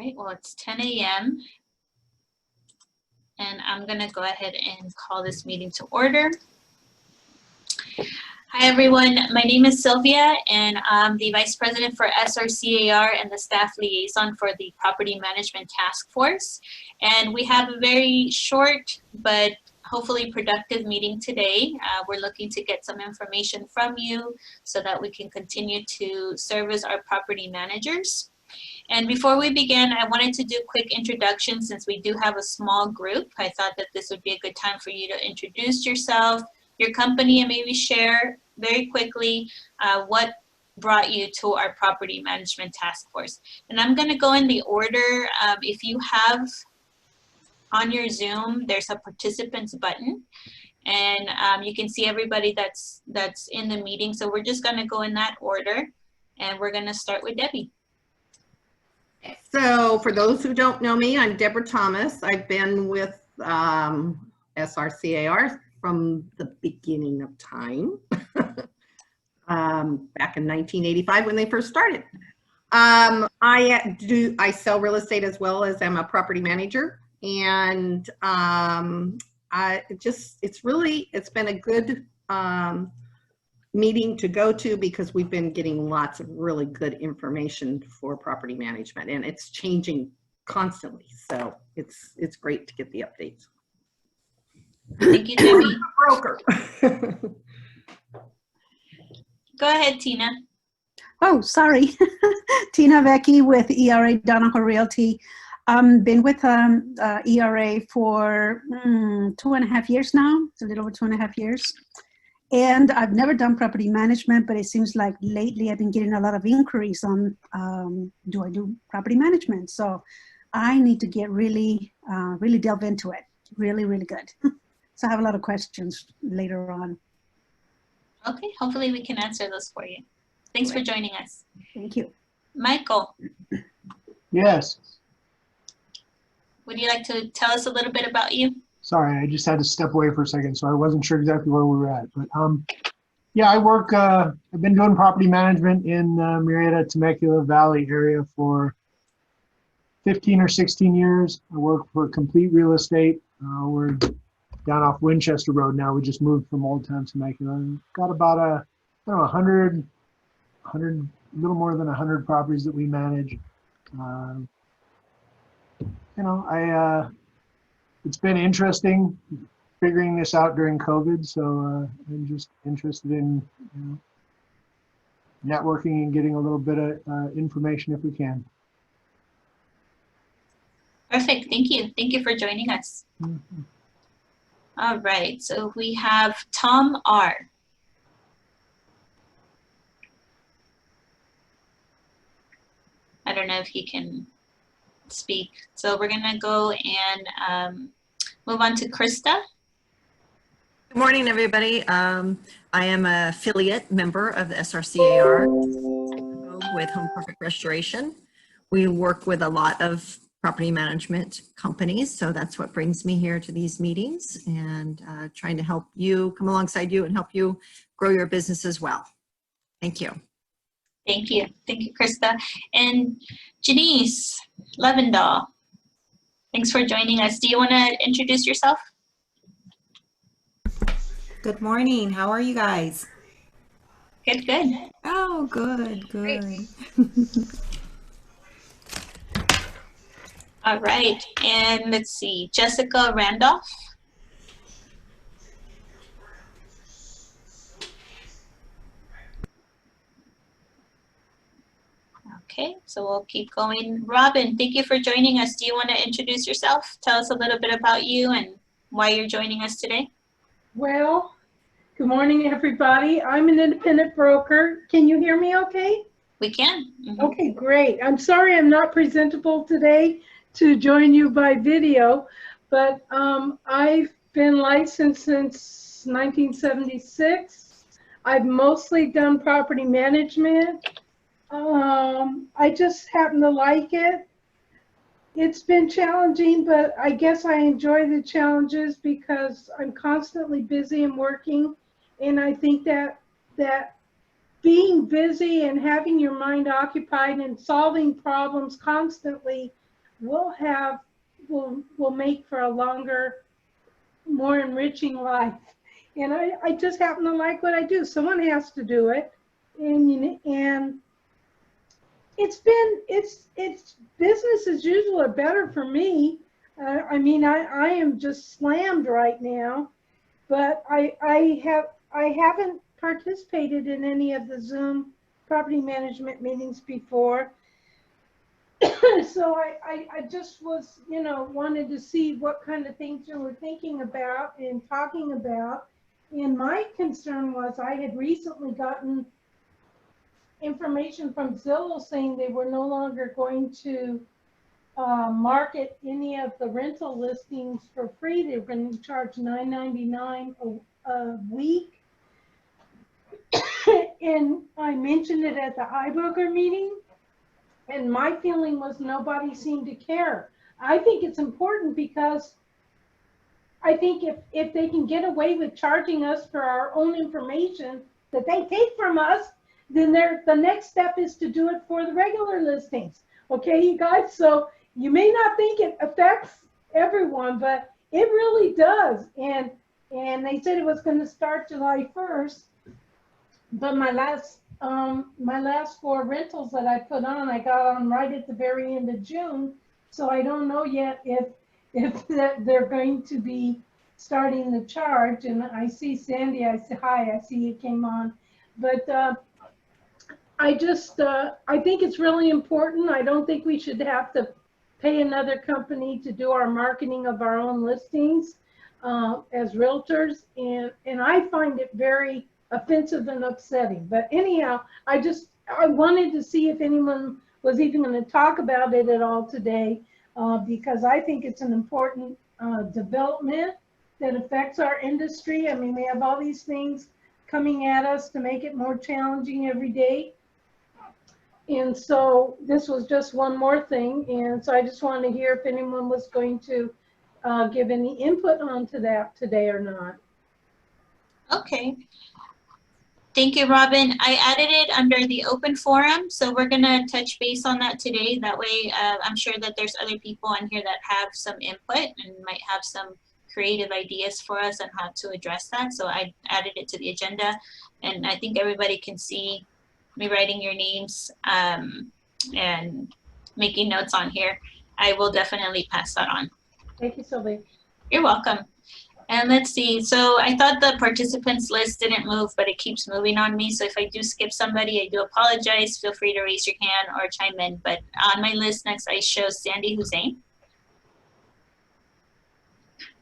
right, well, it's 10 a.m. and I'm gonna go ahead and call this meeting to order. Hi everyone, my name is Sylvia and I'm the Vice President for SRCAR and the Staff Liaison for the Property Management Task Force. And we have a very short but hopefully productive meeting today. We're looking to get some information from you so that we can continue to serve as our property managers. And before we begin, I wanted to do a quick introduction since we do have a small group. I thought that this would be a good time for you to introduce yourself, your company, and maybe share very quickly what brought you to our property management task force. And I'm going to go in the order. If you have on your Zoom, there's a participants button, and you can see everybody that's in the meeting. So we're just going to go in that order, and we're going to start with Debbie. So for those who don't know me, I'm Deborah Thomas. I've been with SRCAR from the beginning of time, back in 1985 when they first started. I sell real estate as well as I'm a property manager, and it's been a good meeting to go to because we've been getting lots of really good information for property management, and it's changing constantly. So it's great to get the updates. Thank you, Debbie. Broker. Go ahead, Tina. Oh, sorry. Tina Vecchi with ERA Donahoe Realty. Been with ERA for 2.5 years now. It's a little over 2.5 years. And I've never done property management, but it seems like lately I've been getting a lot of inquiries on do I do property management? So I need to get really delve into it. Really, really good. So I have a lot of questions later on. Okay, hopefully we can answer those for you. Thanks for joining us. Thank you. Michael. Yes. Would you like to tell us a little bit about you? Sorry, I just had to step away for a second, so I wasn't sure exactly where we were at. But yeah, I work, I've been doing property management in Murrieta, Temecula Valley area for 15 or 16 years. I work for Complete Real Estate. We're down off Winchester Road now. We just moved from Old Town Temecula. Got about a little more than 100 properties that we manage. It's been interesting figuring this out during COVID. So I'm just interested in networking and getting a little bit of information if we can. Perfect. Thank you. Thank you for joining us. Mm-hmm. All right. So we have Tom R. I don't know if he can speak. So we're going to go and move on to Krista. Good morning, everybody. I am an affiliate member of the SRCAR with Home Perfect Restoration. We work with a lot of property management companies, so that's what brings me here to these meetings and trying to help you, come alongside you and help you grow your business as well. Thank you. Thank you. Thank you, Krista. And Janice Levendahl, thanks for joining us. Do you want to introduce yourself? Good morning. How are you guys? Good, good. Oh, good, good. All right. And let's see, Jessica Randolph. Okay, so we'll keep going. Robin, thank you for joining us. Do you want to introduce yourself? Tell us a little bit about you and why you're joining us today. Well, good morning, everybody. I'm an independent broker. Can you hear me okay? We can. Mm-hmm. Okay, great. I'm sorry I'm not presentable today to join you by video, but I've been licensed since 1976. I've mostly done property management. I just happen to like it. It's been challenging, but I guess I enjoy the challenges because I'm constantly busy and working. And I think that being busy and having your mind occupied and solving problems constantly will make for a longer, more enriching life. And I just happen to like what I do. Someone has to do it. And it's business as usual or better for me. I mean, I am just slammed right now, but I haven't participated in any of the Zoom property management meetings before. So I just was, wanted to see what kind of things you were thinking about and talking about. And my concern was I had recently gotten information from Zillow saying they were no longer going to market any of the rental listings for free. They were going to charge $9.99 a week. And I mentioned it at the iBroker meeting, and my feeling was nobody seemed to care. I think it's important because I think if they can get away with charging us for our own information that they take from us, then the next step is to do it for the regular listings. Okay, you guys? So you may not think it affects everyone, but it really does. And they said it was going to start July 1st. But my last 4 rentals that I put on, I got on right at the very end of June. So I don't know yet if they're going to be starting the charge. And I see Sandy. I say hi. I see you came on. But I think it's really important. I don't think we should have to pay another company to do our marketing of our own listings as realtors. And I find it very offensive and upsetting. But anyhow, I wanted to see if anyone was even going to talk about it at all today, because I think it's an important development that affects our industry. I mean, we have all these things coming at us to make it more challenging every day. And so this was just one more thing. And so I just wanted to hear if anyone was going to give any input onto that today or not. Okay. Thank you, Robin. I added it under the open forum, so we're gonna touch base on that today. That way, I'm sure that there's other people on here that have some input and might have some creative ideas for us on how to address that. So I added it to the agenda, and I think everybody can see me writing your names and making notes on here. I will definitely pass that on. Thank you, Sylvia. You're welcome. And let's see, so I thought the participants list didn't move, but it keeps moving on me. So if I do skip somebody, I do apologize. Feel free to raise your hand or chime in. But on my list next, I show Sandy Hussein.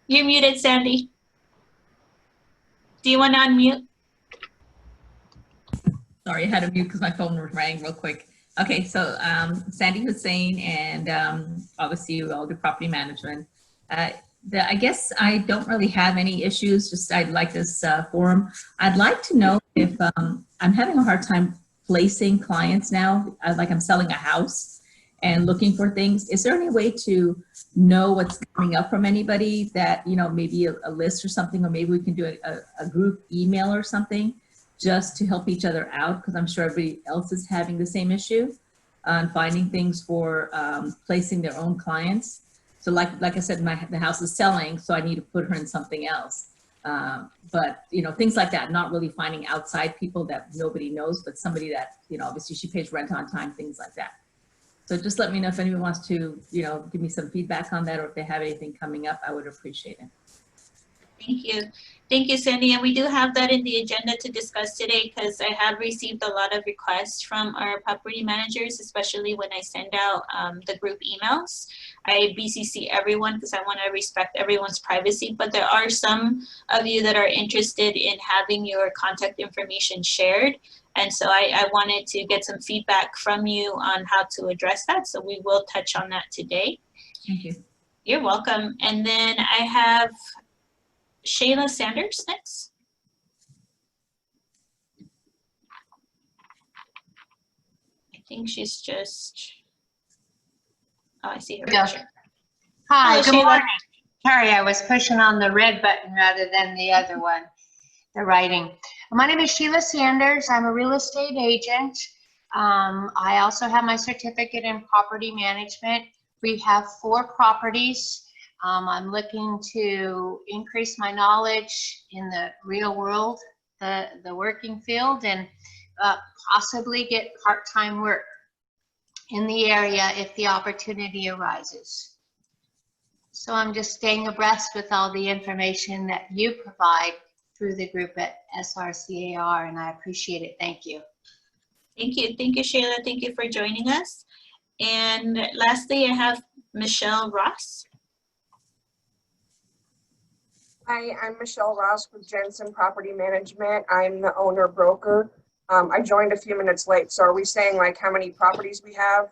You're muted, Sandy. Do you want to unmute? Sorry, I had to mute because my phone rang real quick. Okay, so Sandy Hussein, and obviously we all do property management. I guess I don't really have any issues, just I'd like this forum. I'd like to know if I'm having a hard time placing clients now, like I'm selling a house and looking for things. Is there any way to know what's coming up from anybody that, maybe a list or something, or maybe we can do a group email or something just to help each other out, because I'm sure everybody else is having the same issue on finding things for placing their own clients. So like I said, the house is selling, so I need to put her in something else. But things like that, not really finding outside people that nobody knows, but somebody that, obviously she pays rent on time, things like that. So just let me know if anyone wants to, give me some feedback on that, or if they have anything coming up, I would appreciate it. Thank you. Thank you, Sandy. And we do have that in the agenda to discuss today, because I have received a lot of requests from our property managers, especially when I send out the group emails. I BCC everyone because I want to respect everyone's privacy, but there are some of you that are interested in having your contact information shared. And so I wanted to get some feedback from you on how to address that. So we will touch on that today. Thank you. You're welcome. And then I have Shayla Sanders next. I think she's just, oh, I see her picture. Hi, Hello, good Shayla. morning. Sorry, I was pushing on the red button rather than the other one, the writing. My name is Sheila Sanders. I'm a real estate agent. I also have my certificate in property management. We have 4 properties. I'm looking to increase my knowledge in the real world, the working field, and possibly get part-time work in the area if the opportunity arises. So I'm just staying abreast with all the information that you provide through the group at SRCAR, and I appreciate it. Thank you. Thank you. Thank you, Sheila. Thank you for joining us. And lastly, I have Michelle Ross. Hi, I'm Michelle Ross with Jensen Property Management. I'm the owner broker. I joined a few minutes late, so are we saying like how many properties we have?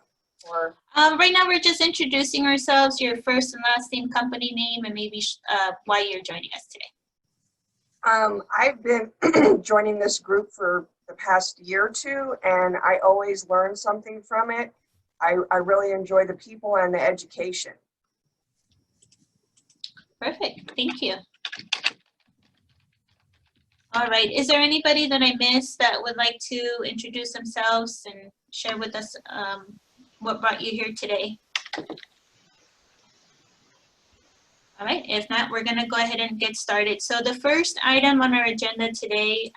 Or Right now, we're just introducing ourselves, your first and last name, company name, and maybe why you're joining us today. I've been joining this group for the past year or two, and I always learn something from it. I really enjoy the people and the education. Perfect. Thank you. All right. Is there anybody that I missed that would like to introduce themselves and share with us what brought you here today? All right. If not, we're going to go ahead and get started. So the first item on our agenda today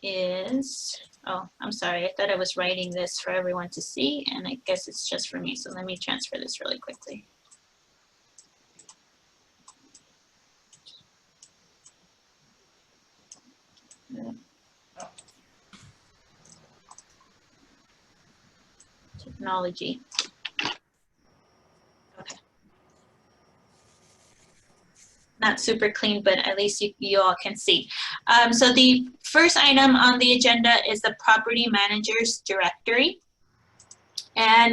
is, oh, I'm sorry. I thought I was writing this for everyone to see, and I guess it's just for me. So let me transfer this really quickly. Technology. Okay. Not super clean, but at least you all can see. So the first item on the agenda is the property manager's directory. And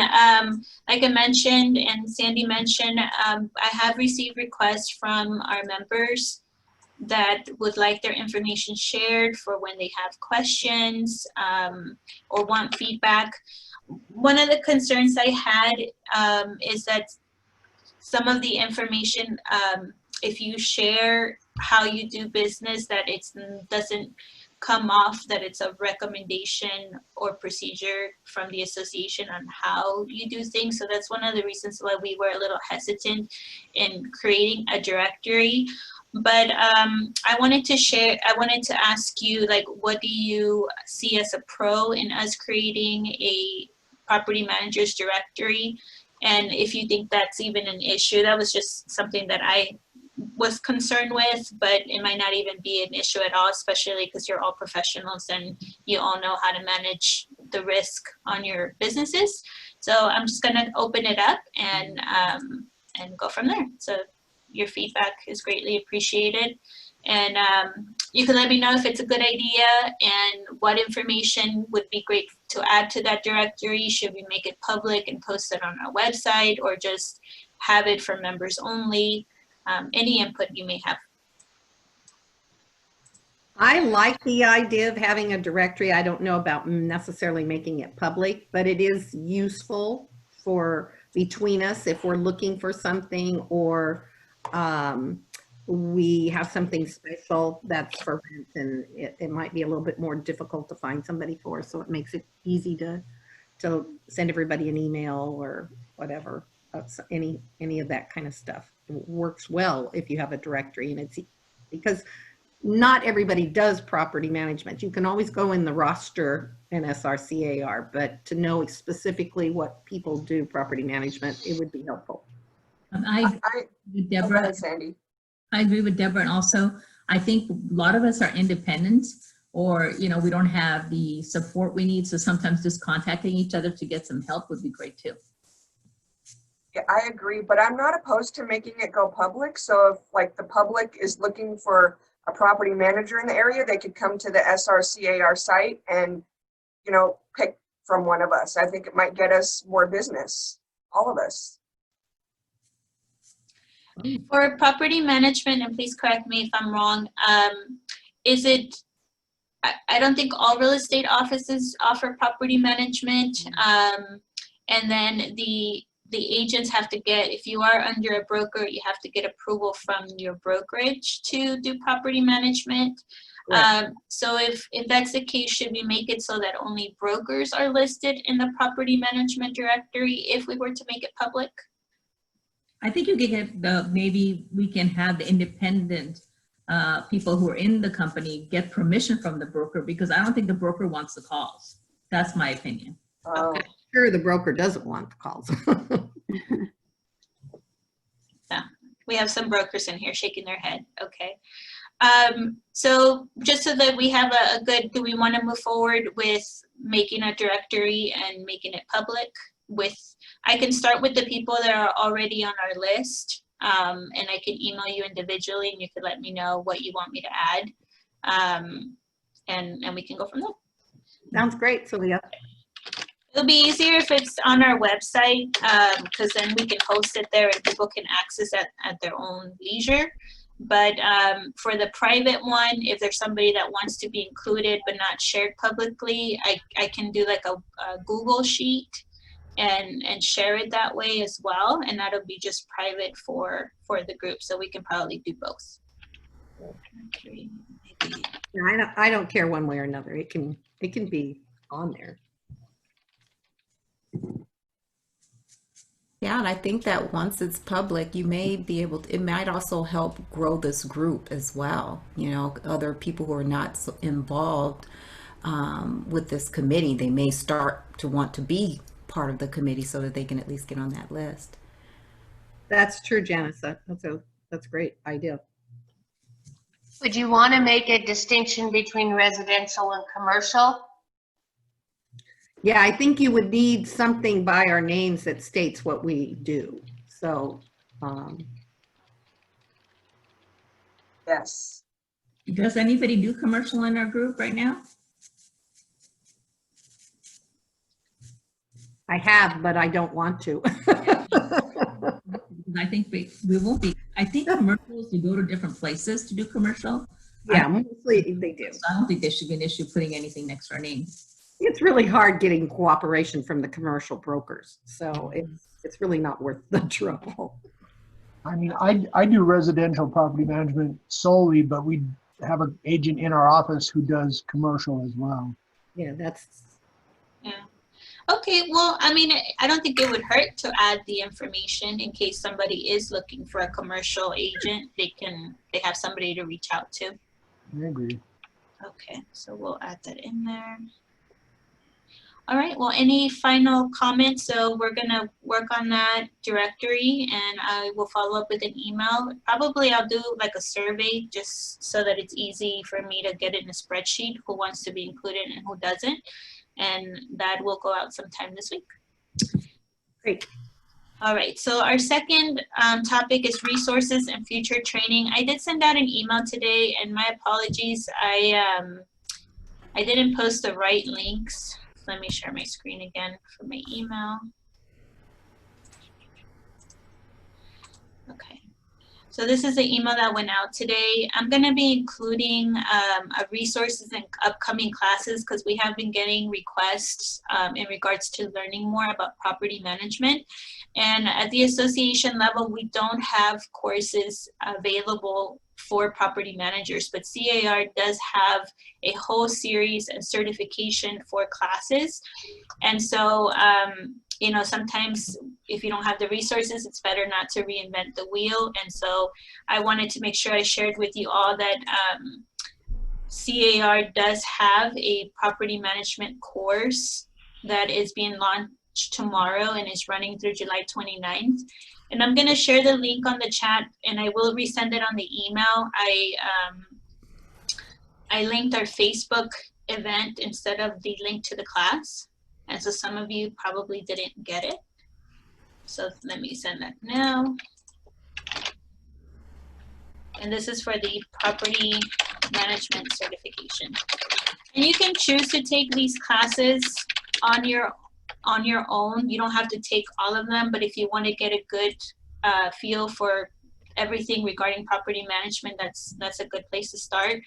like I mentioned and Sandy mentioned, I have received requests from our members that would like their information shared for when they have questions or want feedback. One of the concerns I had is that some of the information, if you share how you do business, that it doesn't come off that it's a recommendation or procedure from the association on how you do things. So that's one of the reasons why we were a little hesitant in creating a directory. But I wanted to ask you, like, what do you see as a pro in us creating a property manager's directory? And if you think that's even an issue, that was just something that I was concerned with, but it might not even be an issue at all, especially because you're all professionals and you all know how to manage the risk on your businesses. So I'm just gonna open it up and go from there. So your feedback is greatly appreciated. And you can let me know if it's a good idea and what information would be great to add to that directory. Should we make it public and post it on our website, or just have it for members only? Any input you may have. I like the idea of having a directory. I don't know about necessarily making it public, but it is useful for between us if we're looking for something, or we have something special that's for rent, and it might be a little bit more difficult to find somebody for, so it makes it easy to send everybody an email or whatever. Any of that kind of stuff. It works well if you have a directory, and it's because not everybody does property management. You can always go in the roster in SRCAR, but to know specifically what people do property management, it would be helpful. I with Deborah, Sandy. I agree with Deborah, and also I think a lot of us are independent, or we don't have the support we need. So sometimes just contacting each other to get some help would be great too. Yeah, I agree, but I'm not opposed to making it go public. So if like the public is looking for a property manager in the area, they could come to the SRCAR site and, pick from one of us. I think it might get us more business, all of us. For property management, and please correct me if I'm wrong, is it, I don't think all real estate offices offer property management. And then the agents have to get, if you are under a broker, you have to get approval from your brokerage to do property management. Correct. So if that's the case, should we make it so that only brokers are listed in the property management directory if we were to make it public? I think you can get maybe we can have the independent people who are in the company get permission from the broker, because I don't think the broker wants the calls. That's my opinion. Oh, Sure, the broker doesn't want the calls. We have some brokers in here shaking their head. Okay. So just so that we have a good, do we want to move forward with making a directory and making it public? I can start with the people that are already on our list, and I can email you individually and you can let me know what you want me to add, and we can go from there. Sounds great, Sylvia. It'll be easier if it's on our website, because then we can host it there and people can access it at their own leisure. But for the private one, if there's somebody that wants to be included but not shared publicly, I can do like a Google sheet and share it that way as well. And that'll be just private for the group. So we can probably do both. Yeah, I don't care one way or another. It can be on there. Yeah, and I think that once it's public, you may be able to, it might also help grow this group as well. You know, other people who are not so involved with this committee, they may start to want to be part of the committee so that they can at least get on that list. That's true, Janice. That's a great idea. Would you want to make a distinction between residential and commercial? Yeah, I think you would need something by our names that states what we do. So, yes. Does anybody do commercial in our group right now? I have, but I don't want to. I think we won't be. I think commercials, you go to different places to do commercial. Yeah, mostly they do. So I don't think there should be an issue putting anything next to our name. It's really hard getting cooperation from the commercial brokers. So it's really not worth the trouble. I mean, I do residential property management solely, but we have an agent in our office who does commercial as well. Yeah, Yeah. Okay, well, I mean, I don't think it would hurt to add the information in case somebody is looking for a commercial agent. They have somebody to reach out to. I agree. Okay, so we'll add that in there. All right, well, any final comments? So we're gonna work on that directory and I will follow up with an email. Probably I'll do like a survey just so that it's easy for me to get in a spreadsheet who wants to be included and who doesn't. And that will go out sometime this week. Great. All right, so our second topic is resources and future training. I did send out an email today and my apologies. I didn't post the right links. Let me share my screen again for my email. Okay, so this is the email that went out today. I'm going to be including resources in upcoming classes because we have been getting requests in regards to learning more about property management. And at the association level, we don't have courses available for property managers, but CAR does have a whole series and certification for classes. And so, you know, sometimes if you don't have the resources, it's better not to reinvent the wheel. And so I wanted to make sure I shared with you all that CAR does have a property management course that is being launched tomorrow and is running through July 29th. And I'm going to share the link on the chat and I will resend it on the email. I linked our Facebook event instead of the link to the class. And so some of you probably didn't get it. So let me send that now. And this is for the property management certification. And you can choose to take these classes on your own. You don't have to take all of them, but if you want to get a good feel for everything regarding property management, that's a good place to start.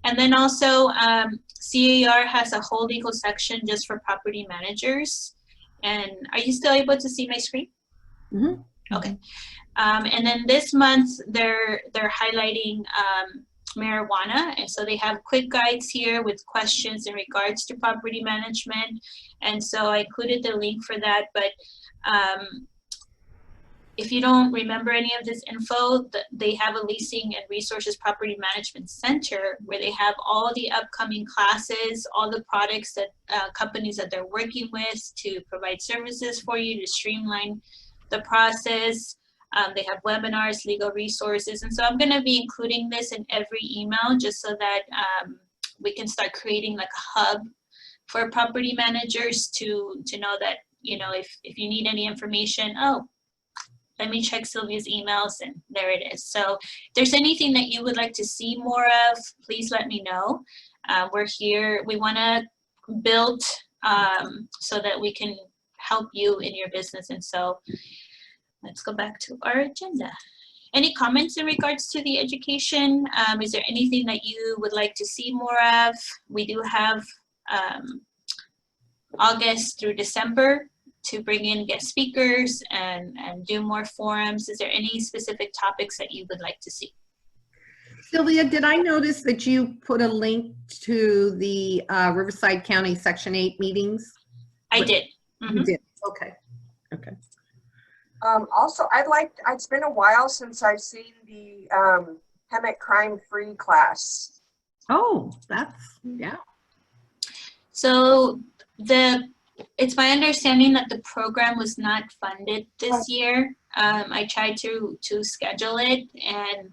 And then also CAR has a whole legal section just for property managers. And are you still able to see my screen? Mm-hmm. Okay. And then this month they're highlighting marijuana. And so they have quick guides here with questions in regards to property management. And so I included the link for that. But if you don't remember any of this info, they have a leasing and resources property management center where they have all the upcoming classes, all the products that companies that they're working with to provide services for you to streamline the process. They have webinars, legal resources. And so I'm going to be including this in every email just so that we can start creating like a hub for property managers to know that, you know, if you need any information, oh, let me check Sylvia's emails and there it is. So if there's anything that you would like to see more of, please let me know. We're here, we want to build so that we can help you in your business. And so let's go back to our agenda. Any comments in regards to the education? Is there anything that you would like to see more of? We do have August through December to bring in guest speakers and do more forums. Is there any specific topics that you would like to see? Sylvia, did I notice that you put a link to the Riverside County Section 8 meetings? I did. Mm-hmm. You did, okay. Okay. Also, it's been a while since I've seen the Hemet crime-free class. Oh, that's, yeah. So it's my understanding that the program was not funded this year. I tried to schedule it, and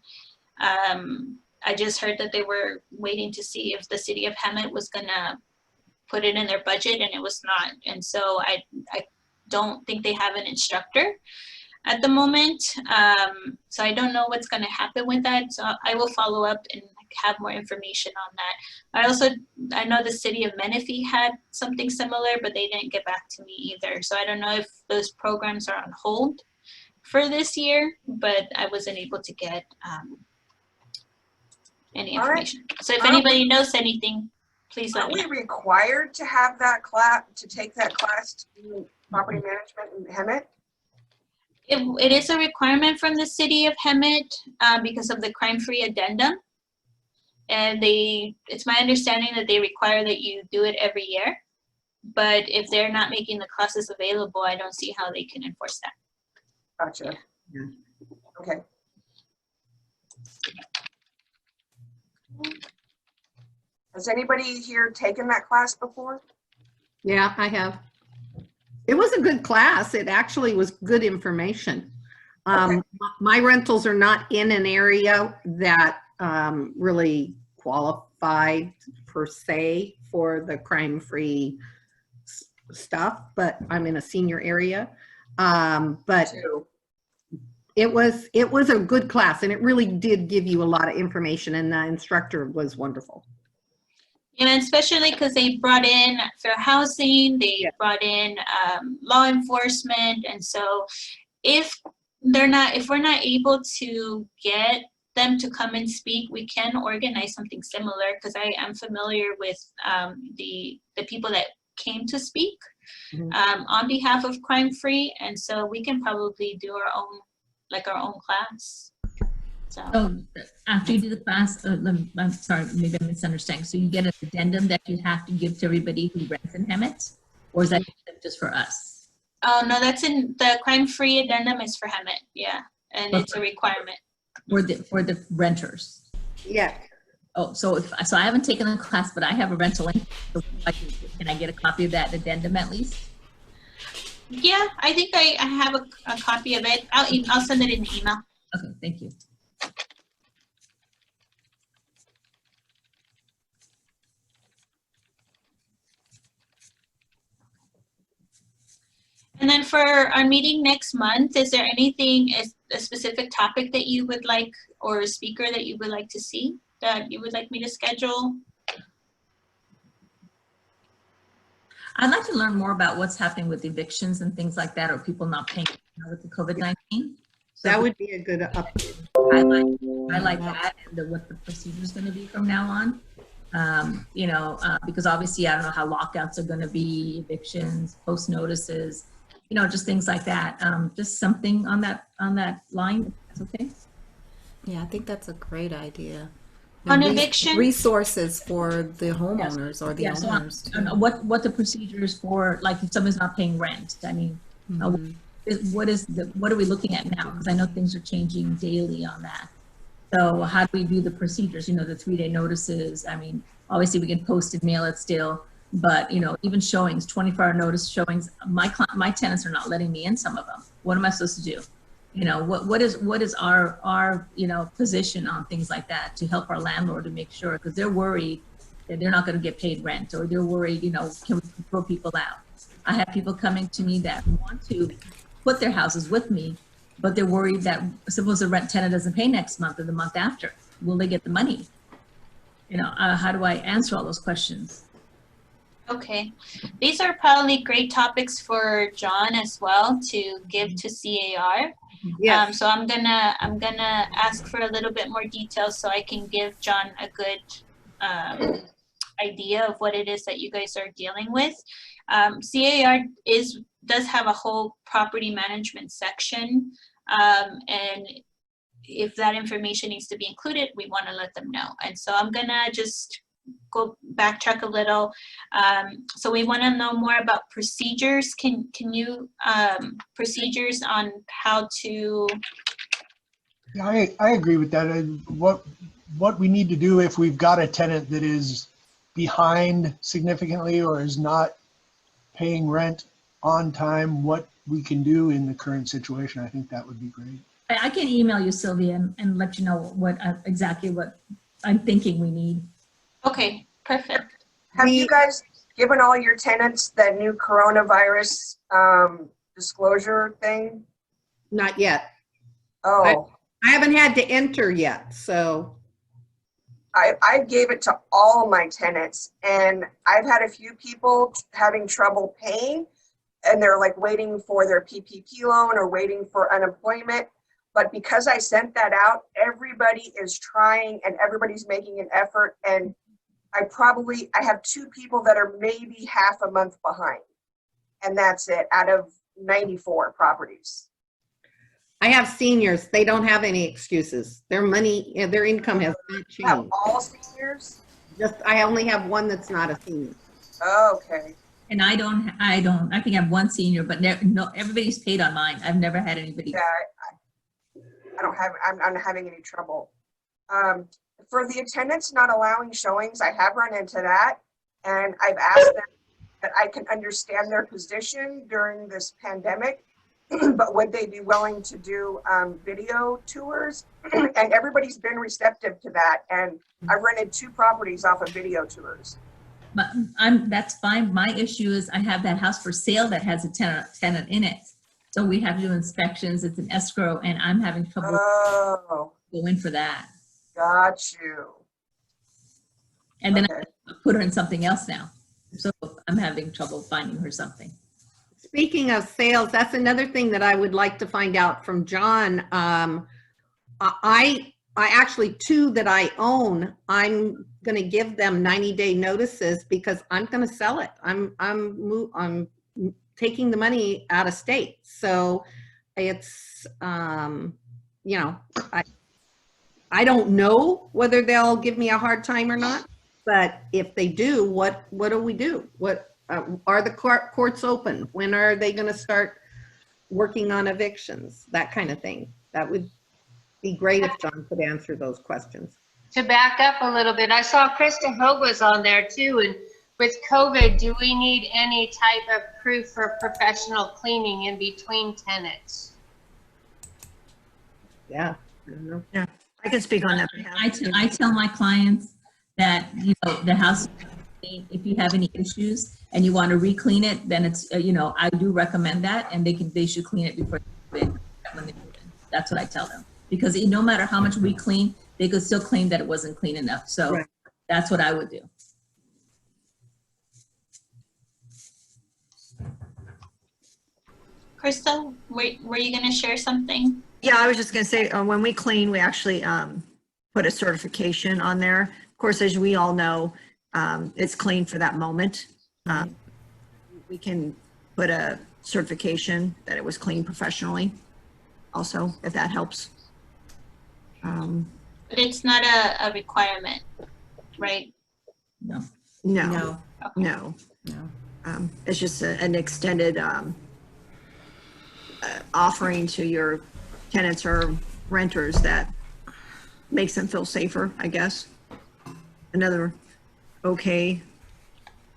I just heard that they were waiting to see if the city of Hemet was gonna put it in their budget, and it was not. And so I don't think they have an instructor at the moment. So I don't know what's gonna happen with that. So I will follow up and have more information on that. I know the city of Menifee had something similar, but they didn't get back to me either. So I don't know if those programs are on hold for this year, but I wasn't able to get any information. Right. So if anybody knows anything, please let me know. Are we required to have that class, to take that class to do property management in Hemet? It is a requirement from the city of Hemet because of the crime-free addendum. And it's my understanding that they require that you do it every year. But if they're not making the classes available, I don't see how they can enforce that. Gotcha. Yeah. Okay. Has anybody here taken that class before? Yeah, I have. It was a good class. It actually was good information. Okay. My rentals are not in an area that really qualified per se for the crime-free stuff, but I'm in a senior area. But it was a good class, and it really did give you a lot of information, and the instructor was wonderful. And especially because they brought in fair housing, they brought in law enforcement, and so if we're not able to get them to come and speak, we can organize something similar, because I am familiar with the people that came to speak on behalf of Crime Free, and so we can probably do our own class. So after you do the class, I'm sorry, maybe I'm misunderstanding. So you get an addendum that you have to give to everybody who rents in Hemet, or is that just for us? Oh no, that's in the crime-free addendum is for Hemet, yeah, and it's a requirement for the renters. Yeah. Oh, so I haven't taken the class, but I have a rental. So can I get a copy of that addendum at least? Yeah, I think I have a copy of it. I'll send it in the email. Okay, thank you. And then for our meeting next month, is there anything, a specific topic that you would like, or a speaker that you would like to see, that you would like me to schedule? I'd like to learn more about what's happening with evictions and things like that, or people not paying with the COVID-19. So that would be a good update. Highlight that and what the procedure is going to be from now on. Because obviously I don't know how lockouts are going to be, evictions, post notices, just things like that. Just something on that line. That's okay. Yeah, I think that's a great idea. On And eviction? resources for the homeowners or the Yeah, so owners. I don't know what the procedures for, like if someone's not paying rent. I mean, what are we looking at now? Because I know things are changing daily on that. So how do we do the procedures? You know, the 3-day notices. I mean, obviously we can post and mail it still, but you know, even showings, 24-hour notice showings. My tenants are not letting me in. Some of them. What am I supposed to do? You know, what is our you know, position on things like that to help our landlord to make sure, because they're worried that they're not going to get paid rent, or they're worried, you know, can we throw people out? I have people coming to me that want to put their houses with me, but they're worried that suppose the rent tenant doesn't pay next month or the month after, will they get the money? You know, how do I answer all those questions? Okay, these are probably great topics for John as well to give to CAR. Yes. So I'm gonna ask for a little bit more details so I can give John a good idea of what it is that you guys are dealing with. CAR does have a whole property management section, and if that information needs to be included, we want to let them know. And so I'm gonna just go backtrack a little. So we want to know more about procedures. Can you procedures on how to? Yeah, I agree with that. What we need to do if we've got a tenant that is behind significantly or is not paying rent on time, what we can do in the current situation, I think that would be great. I can email you, Sylvia, and let you know what exactly what I'm thinking we need. Okay, perfect. Have you guys given all your tenants that new coronavirus disclosure thing? Not yet. Oh, I haven't had to enter yet, so. I gave it to all my tenants, and I've had a few people having trouble paying, and they're like waiting for their PPP loan or waiting for unemployment. But because I sent that out, everybody is trying and everybody's making an effort. And I have 2 people that are maybe half a month behind, and that's it out of 94 properties. I have seniors. They don't have any excuses. Their money, their income has not You have changed. all seniors? I only have one that's not a senior. Okay. And I think I have one senior, but no, everybody's paid on mine. I've never had anybody. Yeah, I'm not having any trouble. For the attendants not allowing showings, I have run into that, and I've asked them that I can understand their position during this pandemic, but would they be willing to do video tours? And everybody's been receptive to that, and I've rented 2 properties off of video tours. But that's fine. My issue is I have that house for sale that has a tenant in it. So we have to do inspections. It's an escrow, and I'm having trouble go in for that. Got you. And then I put her in something else now. So I'm having trouble finding her something. Speaking of sales, that's another thing that I would like to find out from John. I actually 2 that I own, I'm going to give them 90-day notices because I'm going to sell it. I'm taking the money out of state. So it's, you know, I don't know whether they'll give me a hard time or not, but if they do, what do we do? What are the courts open? When are they going to start working on evictions? That kind of thing. That would be great if John could answer those questions. To back up a little bit, I saw Krista Hogue was on there too, and with COVID, do we need any type of proof for professional cleaning in between tenants? Yeah, I don't know. Yeah, I can speak on that. I tell my clients that, you know, the house, if you have any issues and you want to re-clean it, then it's, you know, I do recommend that, and they should clean it before they move in. That's what I tell them, because no matter how much we clean, they could still claim that it wasn't clean enough. So Right. That's what I would do. Crystal, were you going to share something? Yeah, I was just going to say, when we clean, we actually put a certification on there. Of course, as we all know, it's clean for that moment. We can put a certification that it was cleaned professionally also, if that helps. But it's not a requirement, right? No, No, no. no. It's just an extended offering to your tenants or renters that makes them feel safer, I guess. Another okay.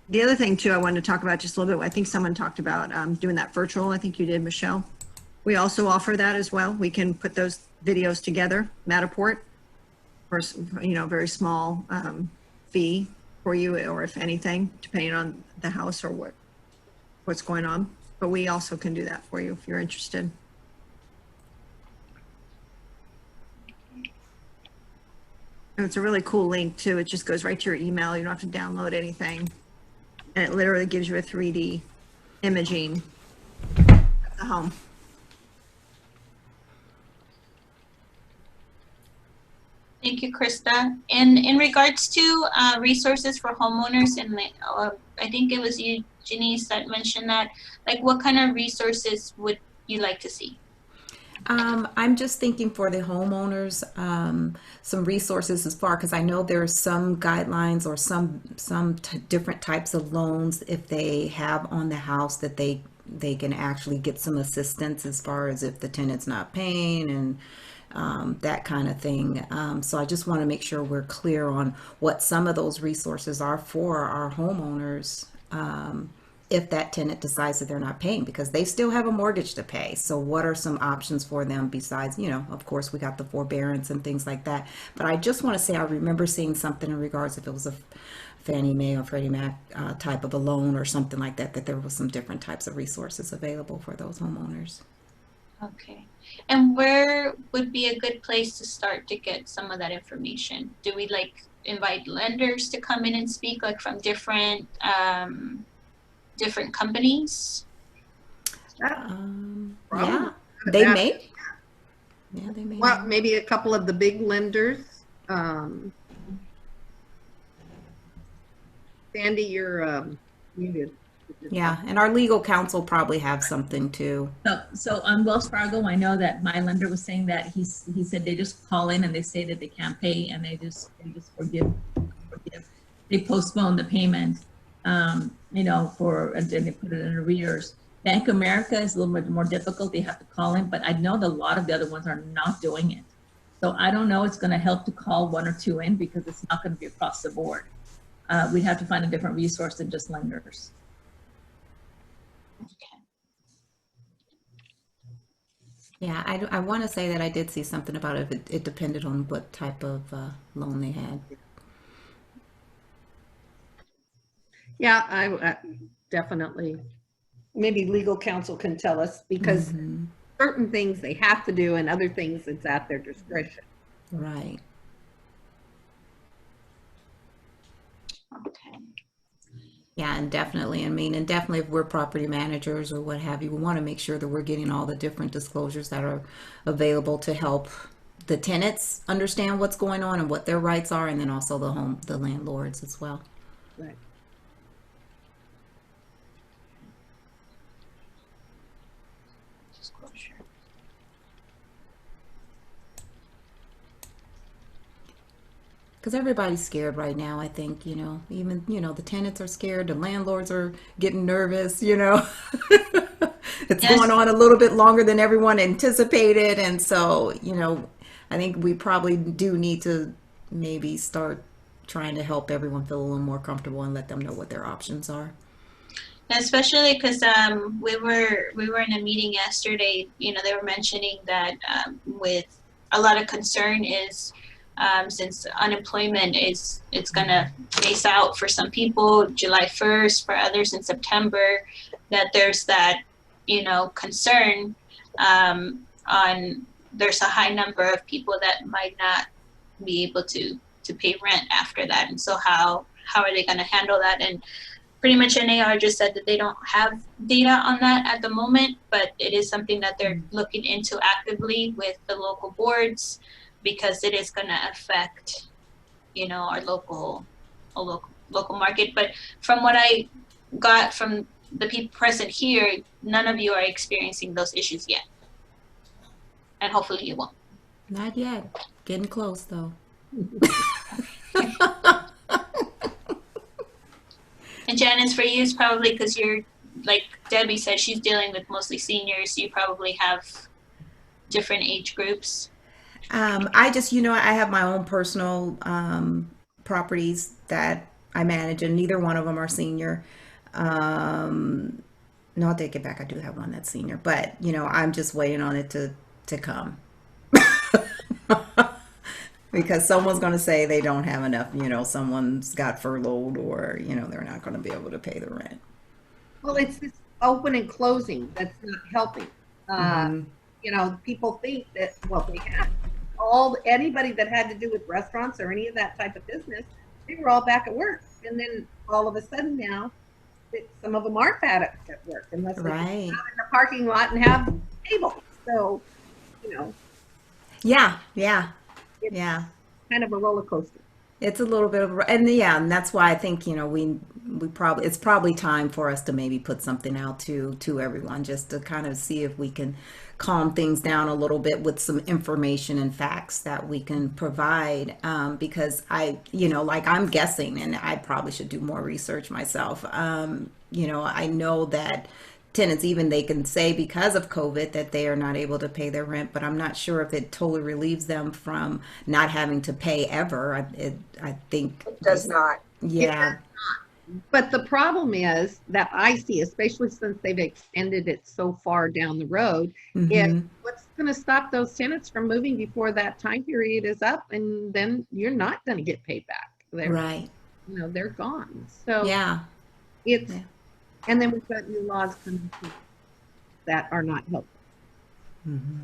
The other thing too, I wanted to talk about just a little bit, I think someone talked about doing that virtual. I think you did, Michelle. We also offer that as well. We can put those videos together, Matterport, for, you know, very small fee for you, or if anything, depending on the house or what's going on. But we also can do that for you if you're interested. And it's a really cool link too. It just goes right to your email. You don't have to download anything. And it literally gives you a 3D imaging of the home. Thank you, Krista. And in regards to resources for homeowners, and I think it was you, Janice, that mentioned that, like what kind of resources would you like to see? I'm just thinking for the homeowners, some resources as far, because I know there's some guidelines or some different types of loans if they have on the house that they can actually get some assistance as far as if the tenant's not paying and that kind of thing. So I just want to make sure we're clear on what some of those resources are for our homeowners. If that tenant decides that they're not paying, because they still have a mortgage to pay. So what are some options for them besides, you know, of course we got the forbearance and things like that. But I just want to say, I remember seeing something in regards if it was a Fannie Mae or Freddie Mac type of a loan or something like that, that there was some different types of resources available for those homeowners. Okay. And where would be a good place to start to get some of that information? Do we like invite lenders to come in and speak, like from different different companies? Yeah, they may. Yeah, they may. Well, maybe a couple of the big lenders. Sandy, you're muted. Yeah, and our legal counsel probably have something too. So on Wells Fargo, I know that my lender was saying that he said they just call in and they say that they can't pay and they just forgive. They postpone the payment, you know, and then they put it in arrears. Bank of America is a little bit more difficult. They have to call in, but I know that a lot of the other ones are not doing it. So I don't know it's going to help to call one or two in because it's not going to be across the board. We'd have to find a different resource than just lenders. Okay. Yeah, I want to say that I did see something about it. It depended on what type of loan they had. Yeah, I definitely. Maybe legal counsel can tell us, because certain things they have to do and other things it's at their discretion. Right. Okay. Yeah, and definitely, I mean, and definitely if we're property managers or what have you, we want to make sure that we're getting all the different disclosures that are available to help the tenants understand what's going on and what their rights are, and then also the landlords as well. Right. Disclosure. Because everybody's scared right now, I think, you know, even, you know, the tenants are scared, the landlords are getting nervous, you know. It's Yes. going on a little bit longer than everyone anticipated. And so, you know, I think we probably do need to maybe start trying to help everyone feel a little more comfortable and let them know what their options are. Especially because we were in a meeting yesterday. You know, they were mentioning that with a lot of concern is since unemployment it's gonna phase out for some people July 1st, for others in September, that there's that, you know, concern on there's a high number of people that might not be able to pay rent after that, and so how are they going to handle that? And pretty much NAR just said that they don't have data on that at the moment, but it is something that they're looking into actively with the local boards, because it is going to affect, you know, our local market. But from what I got from the people present here, none of you are experiencing those issues yet, and hopefully you won't. Not yet. Getting close though. And Janice, for you, it's probably because you're, like Debbie said, she's dealing with mostly seniors. You probably have different age groups. I just, I have my own personal properties that I manage, and neither one of them are senior. Um, no, I'll take it back. I do have one that's senior, but I'm just waiting on it to come because someone's going to say they don't have enough. Someone's got furloughed, or they're not going to be able to pay the rent. Well, it's this open and closing that's not helping. Mhm. People think that, well, they have anybody that had to do with restaurants or any of that type of business, they were all back at work. And then all of a sudden now, some of them aren't bad at work unless they can Right. sit out in the parking lot and have tables. So, Yeah. it's Yeah. kind of a roller coaster. It's a little bit of, and that's why I think we probably it's probably time for us to maybe put something out to everyone, just to kind of see if we can calm things down a little bit with some information and facts that we can provide. Because like I'm guessing, and I probably should do more research myself. I know that tenants, even they can say because of COVID that they are not able to pay their rent, but I'm not sure if it totally relieves them from not having to pay ever. I think It does not. Yeah. But the problem is that I see, especially since they've extended it so far down the road, is Hmm. what's going to stop those tenants from moving before that time period is up, and then you're not going to get paid back. Right. They're gone. So Yeah. it's, Yeah. and then we've got new laws coming through that are not helpful. Hmm.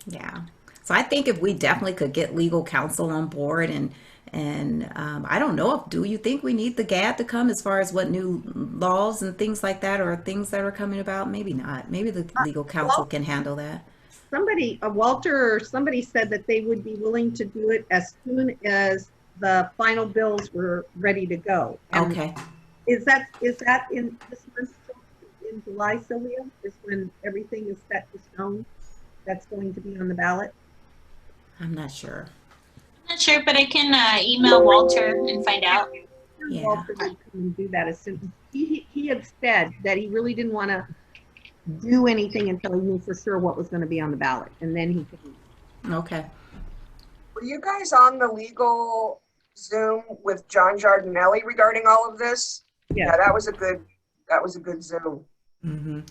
Yeah. So I think if we definitely could get legal counsel on board, and I don't know, if do you think we need the GAD to come as far as what new laws and things like that, or things that are coming about? Maybe not. Maybe the legal counsel can handle that. Somebody, Walter or somebody said that they would be willing to do it as soon as the final bills were ready to go. And Okay. is that in this month, in July, Sylvia, is when everything is set in stone that's going to be on the ballot? I'm not sure. I'm not sure, but I can email Walter and find out. Yeah. Walter would come and do that as soon. He had said that he really didn't want to do anything until he knew for sure what was going to be on the ballot, and then he could. Okay. Were you guys on the legal Zoom with John Giardinelli regarding all of this? Yeah. That was a good Zoom. Hmm.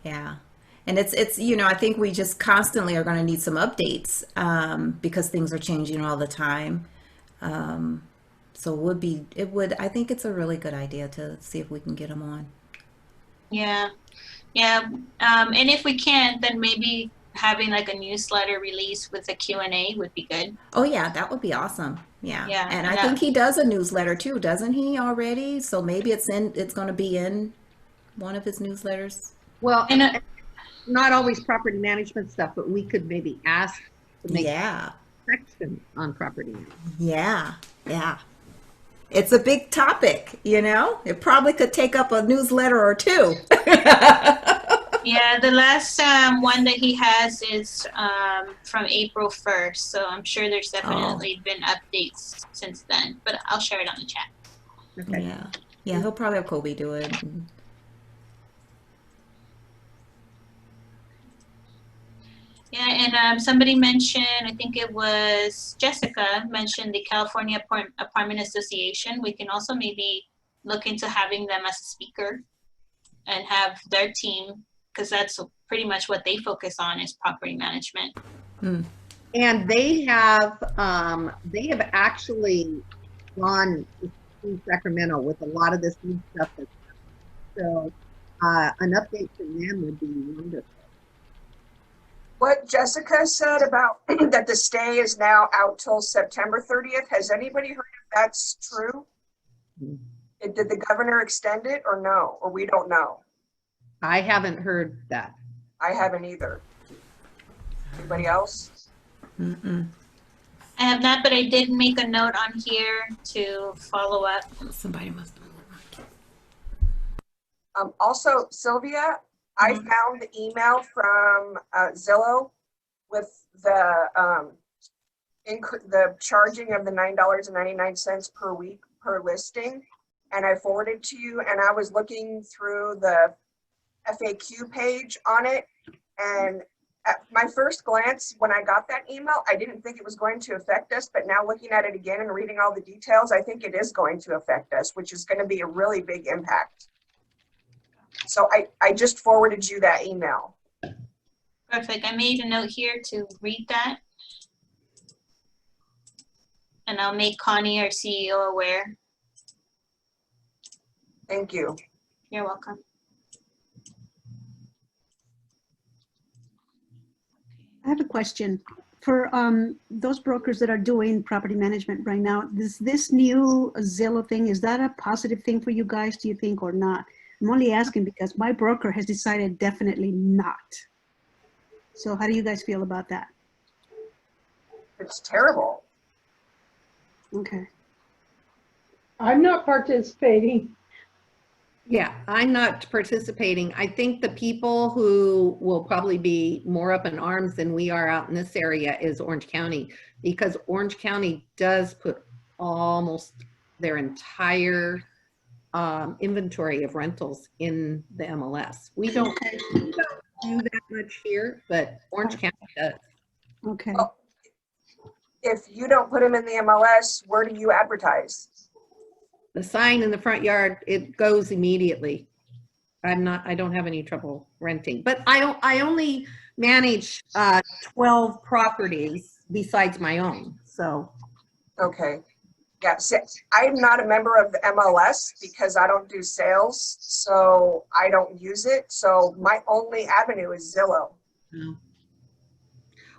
Yeah. And it's I think we just constantly are going to need some updates, because things are changing all the time. So I think it's a really good idea to see if we can get them on. Yeah. And if we can't, then maybe having like a newsletter release with a Q&A would be good. Oh yeah, that would be awesome. Yeah. Yeah, And and I think he does a newsletter too, doesn't he already? So maybe it's going to be in one of his newsletters. Well, And not always property management stuff, but we could maybe ask to make Yeah. a section on property management. Yeah. Yeah. It's a big topic, It probably could take up a newsletter or two. yeah, the last one that he has is from April 1st. So I'm sure there's definitely been updates since then, but I'll share it on the chat. Okay. Yeah. Yeah, he'll probably have Kobe do it. Yeah, and somebody mentioned, I think it was Jessica, mentioned the California Apartment Association. We can also maybe look into having them as a speaker and have their team, because that's pretty much what they focus on is property management. Hmm. And they have actually gone to Sacramento with a lot of this new stuff. So an update from them would be wonderful. What Jessica said about that the stay is now out till September 30th, has anybody heard if that's true? Did the governor extend it or no? Or we don't know? I haven't heard that. I haven't either. Anybody else? Mm-mm. I have not, but I did make a note on here to follow up. Somebody must have. Also, Sylvia, I found the email from Zillow with the the charging of the $9.99 per week per listing, and I forwarded to you, and I was looking through the FAQ page on it, and at my first glance, when I got that email, I didn't think it was going to affect us, but now looking at it again and reading all the details, I think it is going to affect us, which is going to be a really big impact. So I just forwarded you that email. Perfect. I made a note here to read that. And I'll make Connie, our CEO, aware. Thank you. You're welcome. I have a question. For those brokers that are doing property management right now, is this new Zillow thing, is that a positive thing for you guys, do you think, or not? I'm only asking because my broker has decided definitely not. So how do you guys feel about that? It's terrible. Okay. I'm not participating. Yeah, I'm not participating. I think the people who will probably be more up in arms than we are out in this area is Orange County, because Orange County does put almost their entire inventory of rentals in the MLS. We don't do that much here, but Orange County does. Okay. Well, if you don't put them in the MLS, where do you advertise? The sign in the front yard, it goes immediately. I don't have any trouble renting, but I only manage 12 properties besides my own, so. Okay. Yeah, I'm not a member of the MLS because I don't do sales, so I don't use it. So my only avenue is Zillow. Oh.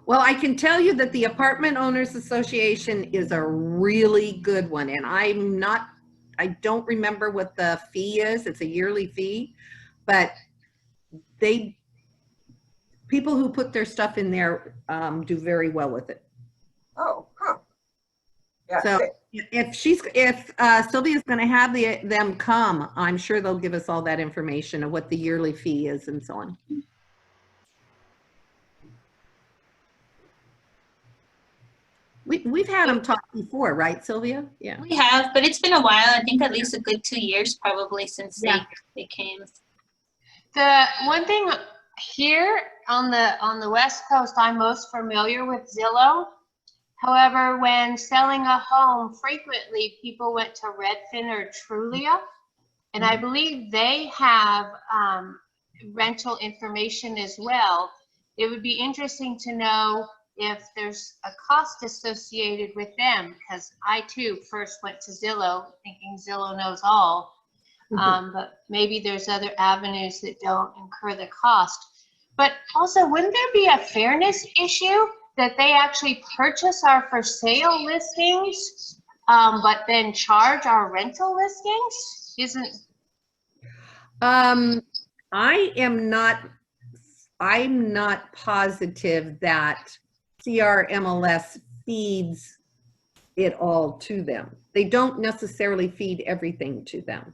Well, I can tell you that the Apartment Owners Association is a really good one, and I don't remember what the fee is. It's a yearly fee, but people who put their stuff in there do very well with it. Oh, huh. Yeah. So if Sylvia's going to have them come, I'm sure they'll give us all that information of what the yearly fee is and so on. We've had them talk before, right, Sylvia? Yeah. We have, but it's been a while. I think at least a good 2 years probably since they came. The one thing here on the West Coast, I'm most familiar with Zillow. However, when selling a home, frequently people went to Redfin or Trulia, and I believe they have rental information as well. It would be interesting to know if there's a cost associated with them, because I too first went to Zillow thinking Zillow knows all, but maybe there's other avenues that don't incur the cost. But also, wouldn't there be a fairness issue that they actually purchase our for sale listings, but then charge our rental listings? I'm not positive that CRMLS feeds it all to them. They don't necessarily feed everything to them.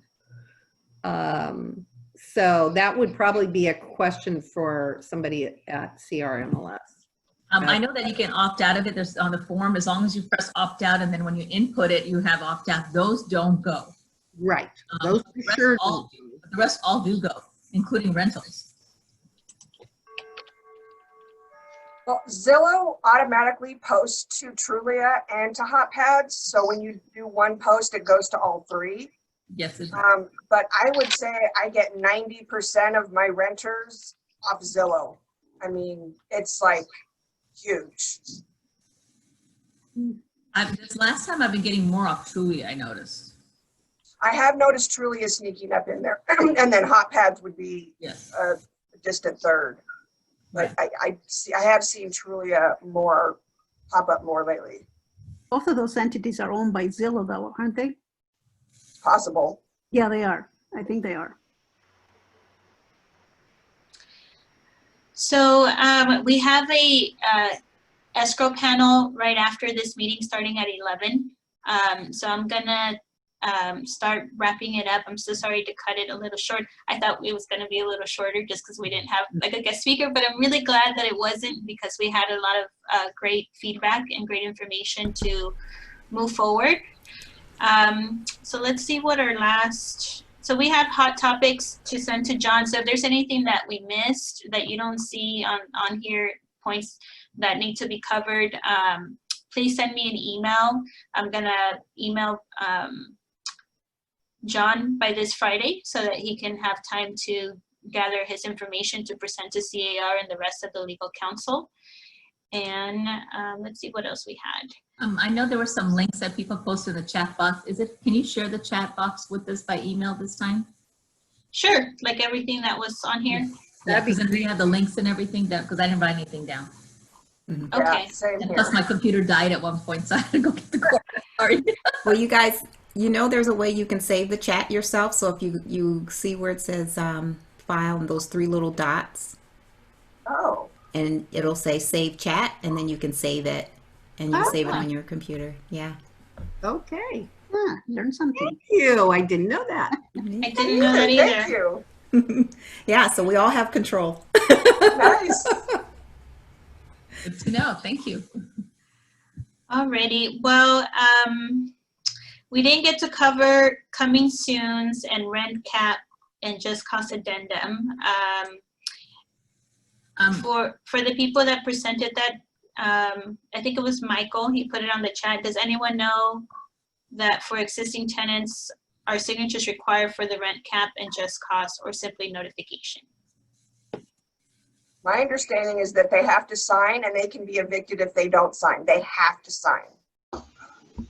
So that would probably be a question for somebody at CRMLS. I know that you can opt out of it. There's on the form, as long as you press opt out, and then when you input it, you have opt out. Those don't go. Right. Those for sure don't. The rest all do go, including rentals. Well, Zillow automatically posts to Trulia and to HotPads. So when you do one post, it goes to all three. Yes, it does. But I would say I get 90% of my renters off Zillow. I mean, it's like huge. This last time I've been getting more off Trulia, I noticed. I have noticed Trulia sneaking up in there. And then HotPads would be a distant third. But I have seen Trulia pop up more lately. Both of those entities are owned by Zillow, though, aren't they? Possible. Yeah, they are. I think they are. So we have a escrow panel right after this meeting starting at 11. So I'm gonna start wrapping it up. I'm so sorry to cut it a little short. I thought it was going to be a little shorter just because we didn't have like a guest speaker, but I'm really glad that it wasn't, because we had a lot of great feedback and great information to move forward. So let's see what our last, so we have hot topics to send to John. So if there's anything that we missed that you don't see on here, points that need to be covered, please send me an email. I'm gonna email John by this Friday so that he can have time to gather his information to present to CAR and the rest of the legal counsel. And let's see what else we had. I know there were some links that people posted in the chat box. Can you share the chat box with us by email this time? Sure, like everything that was on here. Yeah, because then we have the links and everything down, because I didn't write anything down. Okay. Yeah, same And here. plus my computer died at one point, so I had to go get the cord. Sorry. Well, you guys, you know, there's a way you can save the chat yourself. So if you see where it says file and those three little dots, Oh, and it'll say save chat, and then you can save it, and you save it on your computer. Yeah. Okay. Learn something. Thank you. I didn't know that. I didn't know that either. thank you. Yeah, so we all have control. Nice. Good to know. Thank you. Alrighty, well, we didn't get to cover coming soons and rent cap and just cost addendum. For the people that presented that, I think it was Michael, he put it on the chat. Does anyone know that for existing tenants, are signatures required for the rent cap and just cost, or simply notification? My understanding is that they have to sign, and they can be evicted if they don't sign. They have to sign.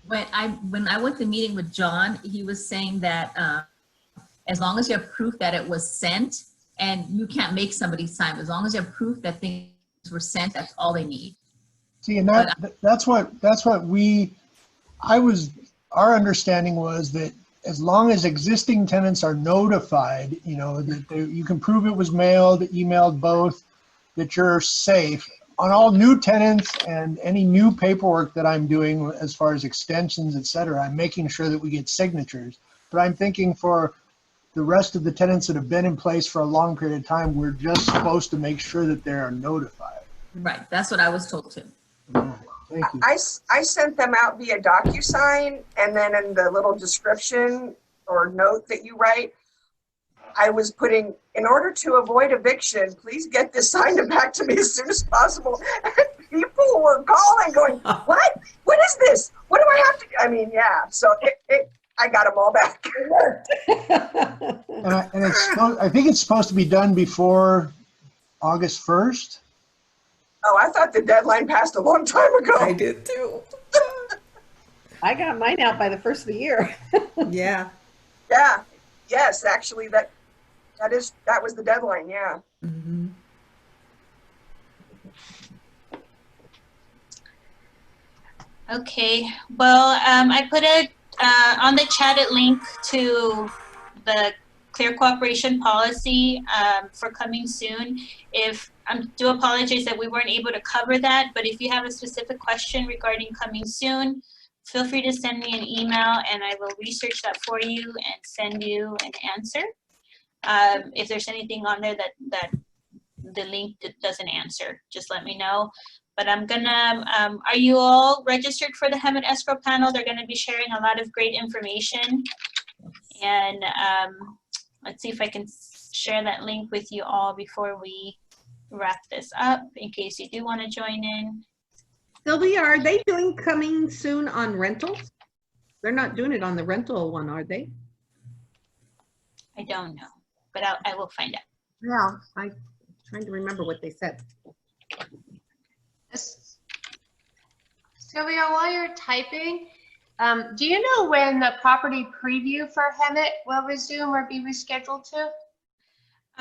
When I went to meeting with John, he was saying that as long as you have proof that it was sent, and you can't make somebody sign, as long as you have proof that things were sent, that's all they need. See, and that's what our understanding was that as long as existing tenants are notified, you know, that you can prove it was mailed, emailed, both, that you're safe. On all new tenants and any new paperwork that I'm doing as far as extensions, et cetera, I'm making sure that we get signatures. But I'm thinking for the rest of the tenants that have been in place for a long period of time, we're just supposed to make sure that they are notified. Right, that's what I was told too. Thank you. I sent them out via DocuSign, and then in the little description or note that you write, I was putting, in order to avoid eviction, please get this signed back to me as soon as possible. And people were calling going, what? What is this? What do I have to, I mean, yeah. So I got them all back. And I think it's supposed to be done before August 1st. Oh, I thought the deadline passed a long time ago. I did too. I got mine out by the first of the year. Yeah. Yeah. Yes, actually, that was the deadline. Yeah. Mm-hmm. Okay, well, I put on the chat a link to the clear cooperation policy for coming soon. If I do apologize that we weren't able to cover that, but if you have a specific question regarding coming soon, feel free to send me an email and I will research that for you and send you an answer. If there's anything on there that the link doesn't answer, just let me know. But I'm gonna, are you all registered for the HEMIT escrow panel? They're gonna be sharing a lot of great information. And let's see if I can share that link with you all before we wrap this up, in case you do wanna join in. Sylvia, are they doing coming soon on rentals? They're not doing it on the rental one, are they? I don't know, but I will find out. Yeah, I'm trying to remember what they said. Sylvia, while you're typing, do you know when the property preview for HEMIT will resume or be rescheduled to?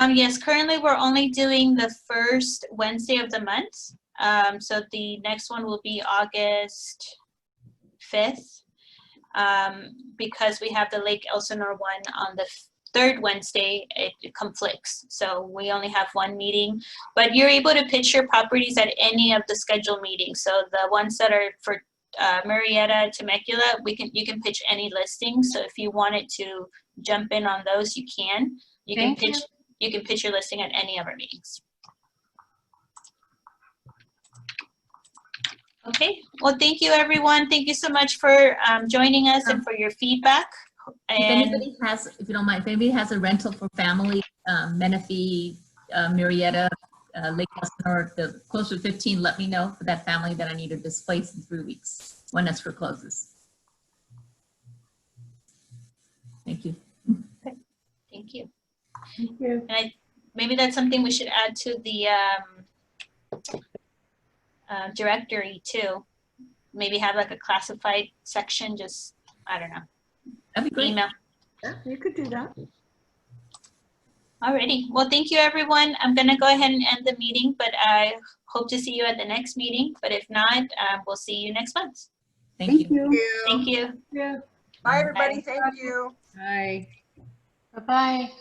Yes, currently we're only doing the first Wednesday of the month. So the next one will be August 5th, because we have the Lake Elsinore one on the third Wednesday. It conflicts, so we only have one meeting, but you're able to pitch your properties at any of the scheduled meetings. So the ones that are for Murrieta, Temecula, you can pitch any listing. So if you wanted to jump in on those, you can. Thank you. You can pitch your listing at any of our meetings. Okay, well, thank you, everyone. Thank you so much for joining us and for your feedback. If And anybody has, if you don't mind, if anybody has a rental for family, Menifee, Murrieta, Lake Elsinore, the closer to 15, let me know for that family that I need to displace in 3 weeks when SRCAR closes. Thank you. thank you. Thank you. And maybe that's something we should add to the directory too. Maybe have like a classified section, just, I don't know, That'd be great. email. Yeah, you could do that. Alrighty, well, thank you, everyone. I'm gonna go ahead and end the meeting, but I hope to see you at the next meeting. But if not, we'll see you next month. Thank you. Thank you. Yeah. Bye, everybody. Thank you. Bye. Bye-bye.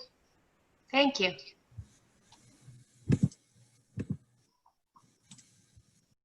Thank you.